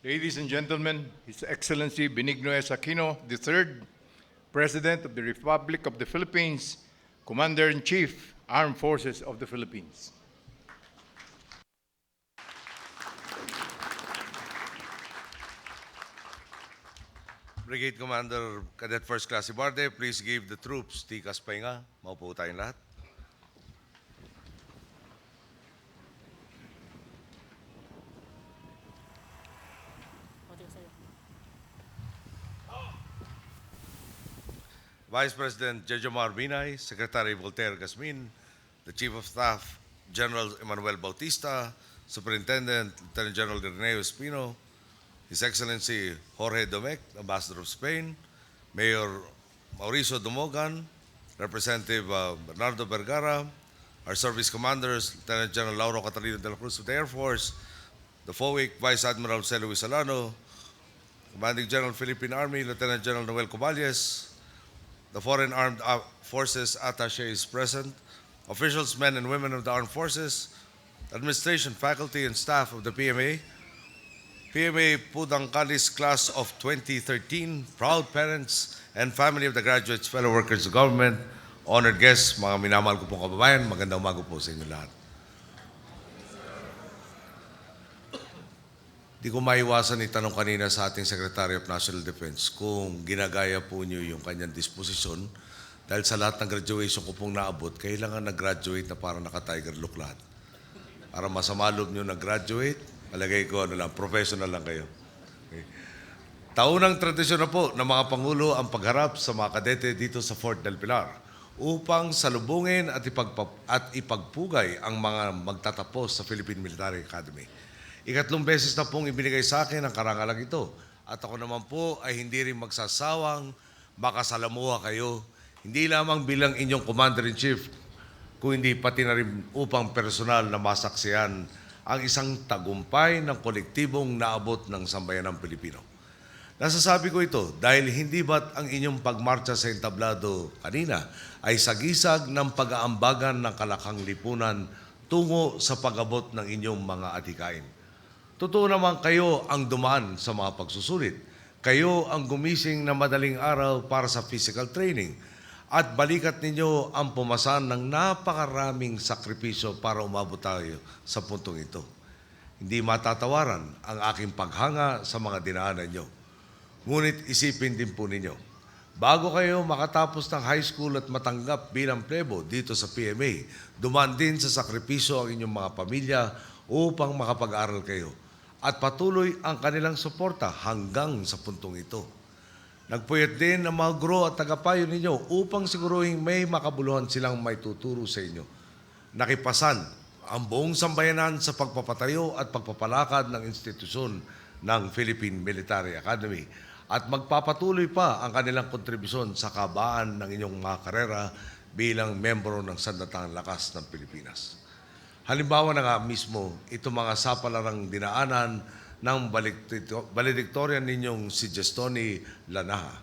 Ladies and gentlemen, His Excellency Benigno S. Aquino III, President of the Republic of the Philippines, Commander-in-Chief, Armed Forces of the Philippines. Brigade Commander Cadet First Class Ibarde, please give the troops tikas pahinga. Maupo tayong lahat. Vice President Jejomar Binay, Secretary Voltaire Gasmin, the Chief of Staff General Emmanuel Bautista, Superintendent Lieutenant General Ireneo Espino, His Excellency Jorge Domecq, Ambassador of Spain, Mayor Mauricio Dumogan, Representative Bernardo Vergara, our service commanders, Lieutenant General Lauro Catalino de la Cruz of the Air Force, the FOIC Vice Admiral Jose Luis Solano, Commanding General Philippine Army, Lieutenant General Noel Cobalies, the Foreign Armed Forces Attaché is present, officials, men and women of the Armed Forces, administration, faculty, and staff of the PMA, PMA Pudangkalis Class of 2013, proud parents and family of the graduates, fellow workers of government, honored guests, mga minamahal ko pong kababayan, magandang umaga po sa inyo lahat. Di ko maiwasan itanong kanina sa ating Secretary of National Defense kung ginagaya po niyo yung kanyang disposisyon dahil sa lahat ng graduation ko pong naabot, kailangan nag-graduate na parang naka-tiger look lahat. Para masama loob niyo nag-graduate, malagay ko professional lang kayo. Okay. Taunang tradisyon na po ng mga Pangulo ang pagharap sa mga kadete dito sa Fort del Pilar upang salubungin at ipagpugay ang mga magtatapos sa Philippine Military Academy. Ikatlong beses na pong ibinigay sa akin ang karangalang ito. At ako naman po ay hindi rin magsasawang makasalamuha kayo, hindi lamang bilang inyong Commander-in-Chief, kung hindi pati na rin upang personal na masaksiyan ang isang tagumpay ng kolektibong naabot ng sambayanang Pilipino. Nasasabi ko ito dahil hindi ba't ang inyong pagmarcha sa entablado kanina ay sagisag ng pag-aambagan ng kalakang lipunan tungo sa pag-abot ng inyong mga atikain. Totoo naman kayo ang dumaan sa mga pagsusulit. Kayo ang gumising na madaling araw para sa physical training at balikat ninyo ang pumasan ng napakaraming sakripisyo para umabot tayo sa puntong ito. Hindi matatawaran ang aking paghanga sa mga dinaanan nyo. Ngunit isipin din po ninyo, bago kayo makatapos ng high school at matanggap bilang plebo dito sa PMA, dumaan din sa sakripisyo ang inyong mga pamilya upang makapag-aral kayo. At patuloy ang kanilang suporta hanggang sa puntong ito. Nagpuyat din ang mga guro at tagapayo ninyo upang siguruhin may makabuluhan silang may tuturo sa inyo. Nakipasan ang buong sambayanan sa pagpapatayo at pagpapalakad ng institusyon ng Philippine Military Academy at magpapatuloy pa ang kanilang kontribusyon sa kabaan ng inyong mga karera bilang membro ng Sandatahang Lakas ng Pilipinas. Halimbawa na nga mismo, ito mga sapalarang dinaanan ng valedictorian ninyong si Gestoni Lanaha.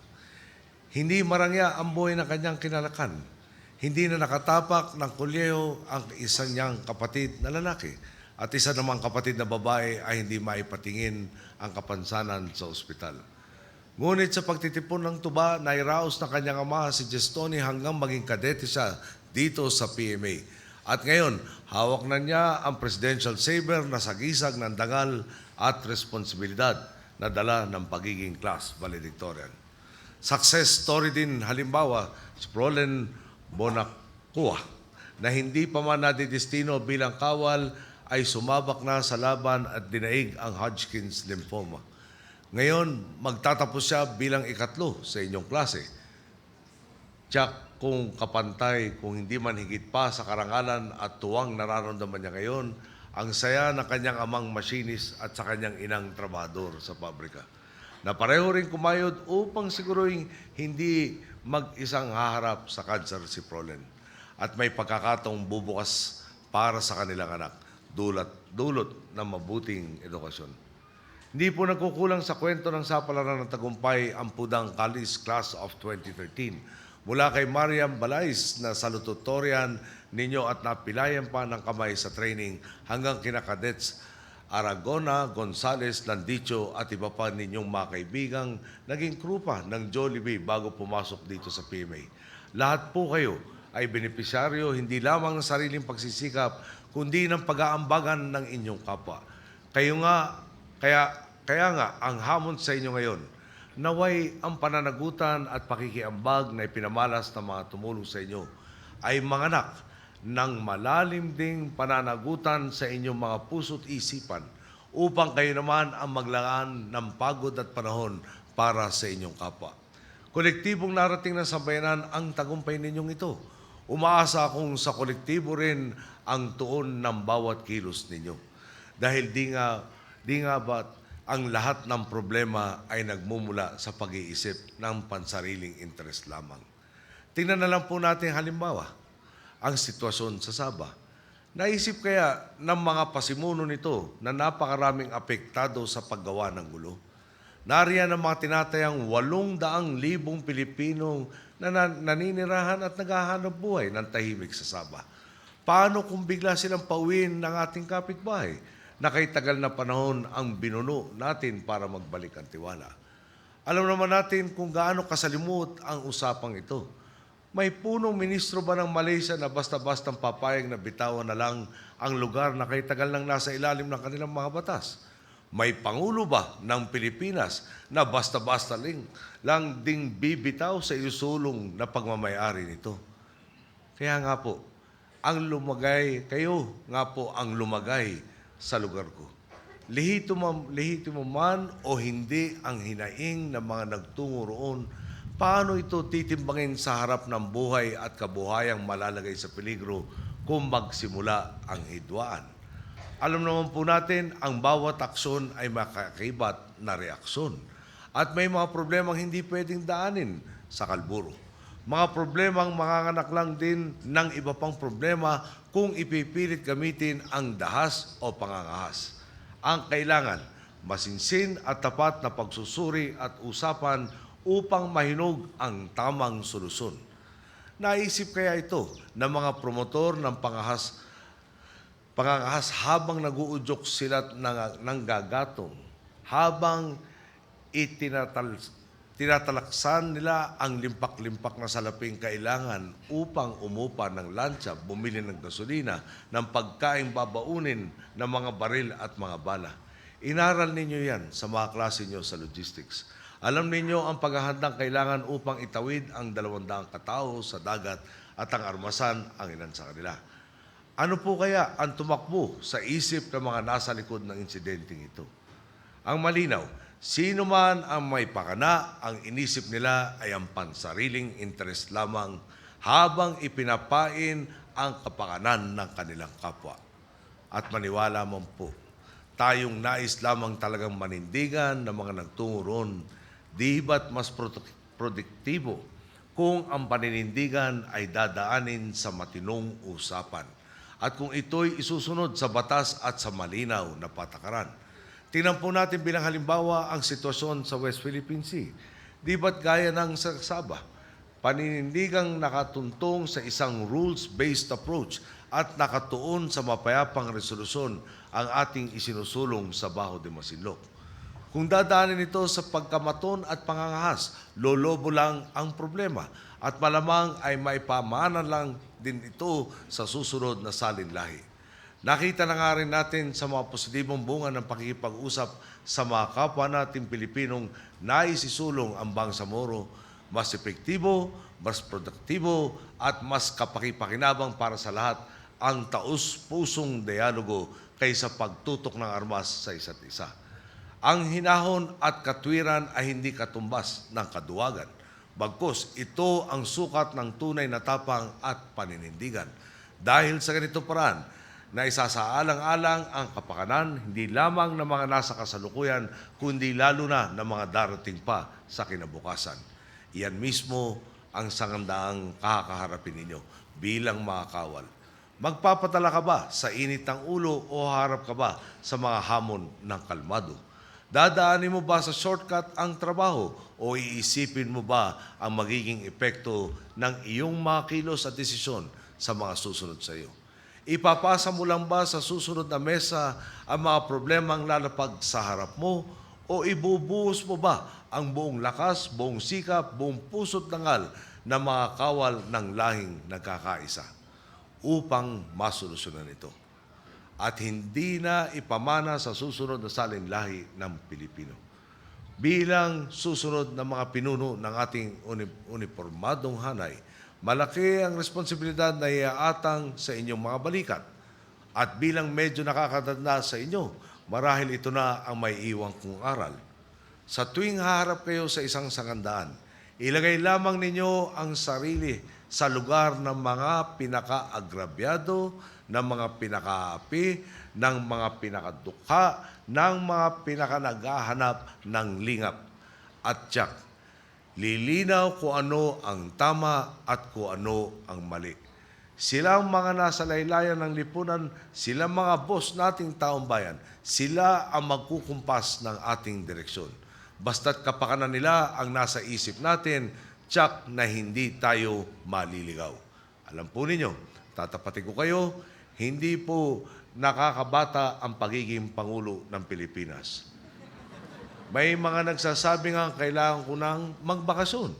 Hindi marangya ang buhay ng kanyang kinalakan. Hindi na nakatapak ng kolyeho ang isang niyang kapatid na lalaki at isa namang kapatid na babae ay hindi maipatingin ang kapansanan sa ospital. Ngunit sa pagtitipon ng tuba, nairaos ng kanyang ama si Gestoni hanggang maging kadete siya dito sa PMA. At ngayon, hawak na niya ang presidential saber na sagisag ng dangal at responsibilidad na dala ng pagiging class valedictorian. Success story din halimbawa si Frolen Bonacua na hindi pa man nadidestino bilang kawal ay sumabak na sa laban at dinaig ang Hodgkin's lymphoma. Ngayon, magtatapos siya bilang ikatlo sa inyong klase. Tiyak kung kapantay, kung hindi man higit pa sa karangalan at tuwang nararamdaman niya ngayon, ang saya ng kanyang amang masinis at sa kanyang inang trabahador sa pabrika. Na pareho rin kumayod upang siguruhin hindi mag-isang haharap sa cancer si Frolen. At may pagkakataong bubukas para sa kanilang anak, dulot ng mabuting edukasyon. Hindi po nagkukulang sa kwento ng sapalaran ng tagumpay ang Pudangkalis Class of 2013. Mula kay Mariam Balais na salutatorian ninyo at napilayan pa ng kamay sa training hanggang kinakadets Aragona, Gonzales, Landicho at iba pa ninyong mga kaibigang naging crew pa ng Jollibee bago pumasok dito sa PMA. Lahat po kayo ay benepisyaryo hindi lamang ng sariling pagsisikap kundi ng pag-aambagan ng inyong kapwa. Kaya nga ang hamon sa inyo ngayon, naway ang pananagutan at pakikiambag na ipinamalas ng mga tumulong sa inyo ay manganak ng malalim ding pananagutan sa inyong mga puso't isipan upang kayo naman ang maglaan ng pagod at panahon para sa inyong kapwa. Kolektibong narating ng sambayanan ang tagumpay ninyong ito. Umaasa akong sa kolektibo rin ang tuon ng bawat kilos ninyo. Dahil di nga ba't ang lahat ng problema ay nagmumula sa pag-iisip ng pansariling interes lamang. Tingnan na lang po natin halimbawa, ang sitwasyon sa Sabah. Naisip kaya ng mga pasimuno nito na napakaraming apektado sa paggawa ng gulo? Nariyan ang mga tinatayang 800,000 Pilipinong na naninirahan at naghahanap buhay ng tahimik sa Sabah. Paano kung bigla silang pauwiin ng ating kapitbahay na kay tagal na panahon ang binuno natin para magbalik ang tiwala? Alam naman natin kung gaano kasalimut ang usapang ito. May punong ministro ba ng Malaysia na basta-bastang papayag na bitawan na lang ang lugar na kay tagal nang nasa ilalim ng kanilang mga batas? May pangulo ba ng Pilipinas na basta-basta lang ding bibitaw sa isulong na pagmamayari nito? Kaya nga po, kayo nga po ang lumagay sa lugar ko. Lihito man o hindi ang hinaing ng mga nagtungo roon, paano ito titimbangin sa harap ng buhay at kabuhayang malalagay sa peligro kung magsimula ang hidwaan? Alam naman po natin, ang bawat aksyon ay makakibat na reaksyon. At may mga problemang hindi pwedeng daanin sa kalburo. Mga problemang manganganak lang din ng iba pang problema kung ipipilit gamitin ang dahas o pangangahas. Ang kailangan, masinsin at tapat na pagsusuri at usapan upang mahinog ang tamang solusyon. Naisip kaya ito ng mga promotor ng pangahas habang naguudyok sila ng gagatong, habang tinatalaksan nila ang limpak-limpak na salaping kailangan upang umupa ng lansa, bumili ng gasolina, ng pagkaing babaunin ng mga baril at mga bala. Inaral ninyo yan sa mga klase nyo sa logistics. Alam ninyo ang paghahandang kailangan upang itawid ang 200 katao sa dagat at ang armasan ang ilan sa kanila. Ano po kaya ang tumakbo sa isip ng mga nasa likod ng insidenteng ito? Ang malinaw, sino man ang may pakana, ang inisip nila ay ang pansariling interes lamang habang ipinapain ang kapakanan ng kanilang kapwa. At maniwala man po, tayong nais lamang talagang manindigan ng mga nagtungo roon, di ba't mas produktibo kung ang paninindigan ay dadaanin sa matinong usapan at kung ito'y isusunod sa batas at sa malinaw na patakaran. Tingnan po natin bilang halimbawa ang sitwasyon sa West Philippine Sea. Di ba't gaya ng sa Sabah, paninindigang nakatuntong sa isang rules-based approach at nakatuon sa mapayapang resolusyon ang ating isinusulong sa Baho de Masinloc. Kung dadaanin ito sa pagkamaton at pangangahas, lolobo lang ang problema at malamang ay maipamanan lang din ito sa susunod na salinlahi. Nakita na nga rin natin sa mga positibong bunga ng pakikipag-usap sa mga kapwa nating Pilipinong nais isulong ang Bangsamoro, mas epektibo, mas produktibo at mas kapakipakinabang para sa lahat ang taus-pusong dialogo kaysa pagtutok ng armas sa isa't isa. Ang hinahon at katwiran ay hindi katumbas ng kaduwagan. Bagkus, ito ang sukat ng tunay na tapang at paninindigan. Dahil sa ganito paraan, na isasaalang-alang ang kapakanan hindi lamang ng mga nasa kasalukuyan, kundi lalo na ng mga darating pa sa kinabukasan. Iyan mismo ang sangandaang kakaharapin ninyo bilang mga kawal. Magpapatala ka ba sa init ng ulo o harap ka ba sa mga hamon ng kalmado? Dadaanin mo ba sa shortcut ang trabaho o iisipin mo ba ang magiging epekto ng iyong mga kilos at desisyon sa mga susunod sa iyo? Ipapasa mo lang ba sa susunod na mesa ang mga problemang lalapag sa harap mo o ibubuhos mo ba ang buong lakas, buong sikap, buong puso't dangal na mga kawal ng lahing nagkakaisa upang masolusyonan ito? At hindi na ipamana sa susunod na salinlahi ng Pilipino. Bilang susunod na mga pinuno ng ating uniformadong hanay, malaki ang responsibilidad na iaatang sa inyong mga balikat. At bilang medyo nakakatanda sa inyo, marahil ito na ang may iwang kong aral. Sa tuwing haharap kayo sa isang sangandaan, ilagay lamang ninyo ang sarili sa lugar ng mga pinaka-agrabyado, ng mga pinaka-api, ng mga pinakadukha, ng mga pinaka-naghahanap ng lingap. At tiyak, lilinaw kung ano ang tama at kung ano ang mali. Sila ang mga nasa laylayan ng lipunan, sila mga boss nating taong bayan, sila ang magkukumpas ng ating direksyon. Basta't kapakanan nila ang nasa isip natin, tiyak na hindi tayo maliligaw. Alam po ninyo, tatapatin ko kayo, hindi po nakakabata ang pagiging Pangulo ng Pilipinas. May mga nagsasabi nga kailangan ko nang magbakasyon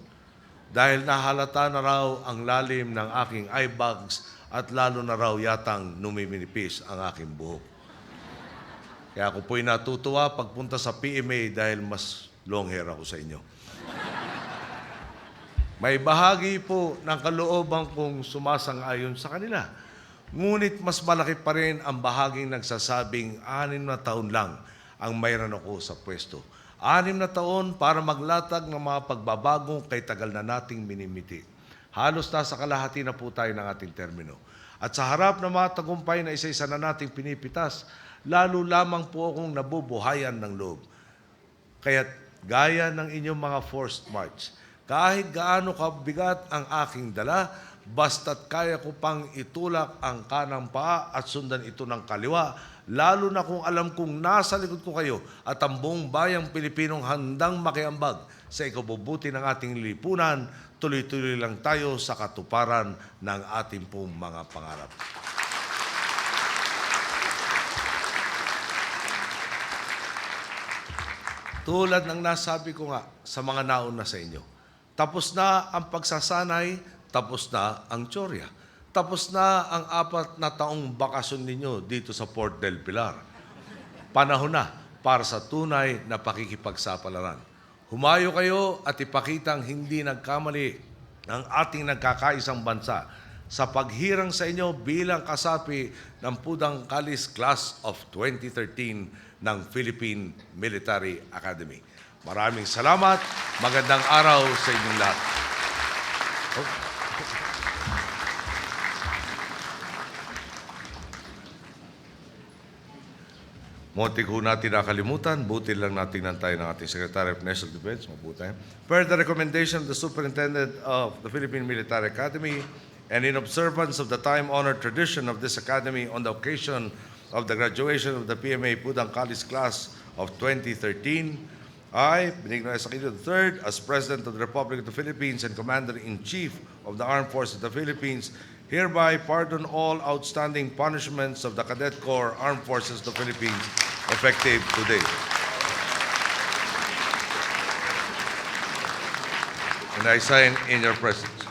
dahil nahalata na raw ang lalim ng aking eye bags at lalo na raw yatang numiminipis ang aking buhok. Kaya ako po'y natutuwa pagpunta sa PMA dahil mas long hair ako sa inyo. May bahagi po ng kalooban kong sumasang-ayon sa kanila. Ngunit mas malaki pa rin ang bahaging nagsasabing 6 na taon lang ang mayroon ako sa pwesto. 6 na taon para maglatag ng mga pagbabagong kay tagal na nating minimiti. Halos nasa kalahati na po tayo ng ating termino. At sa harap ng mga tagumpay na isa-isa na nating pinipitas, lalo lamang po akong nabubuhayan ng loob. Kaya't gaya ng inyong mga forced march, kahit gaano kabigat ang aking dala, basta't kaya ko pang itulak ang kanang paa at sundan ito ng kaliwa, lalo na kung alam kong nasa likod ko kayo at ang buong bayang Pilipinong handang makiambag sa ikabubuti ng ating lipunan, tuloy-tuloy lang tayo sa katuparan ng ating pong mga pangarap. Tulad ng nasabi ko nga sa mga nauna sa inyo, tapos na ang pagsasanay, tapos na ang tsorya. Tapos na ang 4 na taong bakasyon ninyo dito sa Port del Pilar. Panahon na para sa tunay na pakikipagsapalaran. Humayo kayo at ipakitang hindi nagkamali ng ating nagkakaisang bansa sa paghirang sa inyo bilang kasapi ng Pudang Kalis Class of 2013 ng Philippine Military Academy. Maraming salamat. Magandang araw sa inyong lahat. Muntik ho natin nakalimutan, buti lang natin tayo ng ating Secretary of National Defense, mabuti. Per the recommendation of the Superintendent of the Philippine Military Academy, and in observance of the time-honored tradition of this academy on the occasion of the graduation of the PMA Pudang Kalis Class of 2013, I, Benigno S. Aquino III, as President of the Republic of the Philippines and Commander-in-Chief of the Armed Forces of the Philippines, hereby pardon all outstanding punishments of the Cadet Corps Armed Forces of the Philippines effective today. And I sign in your presence.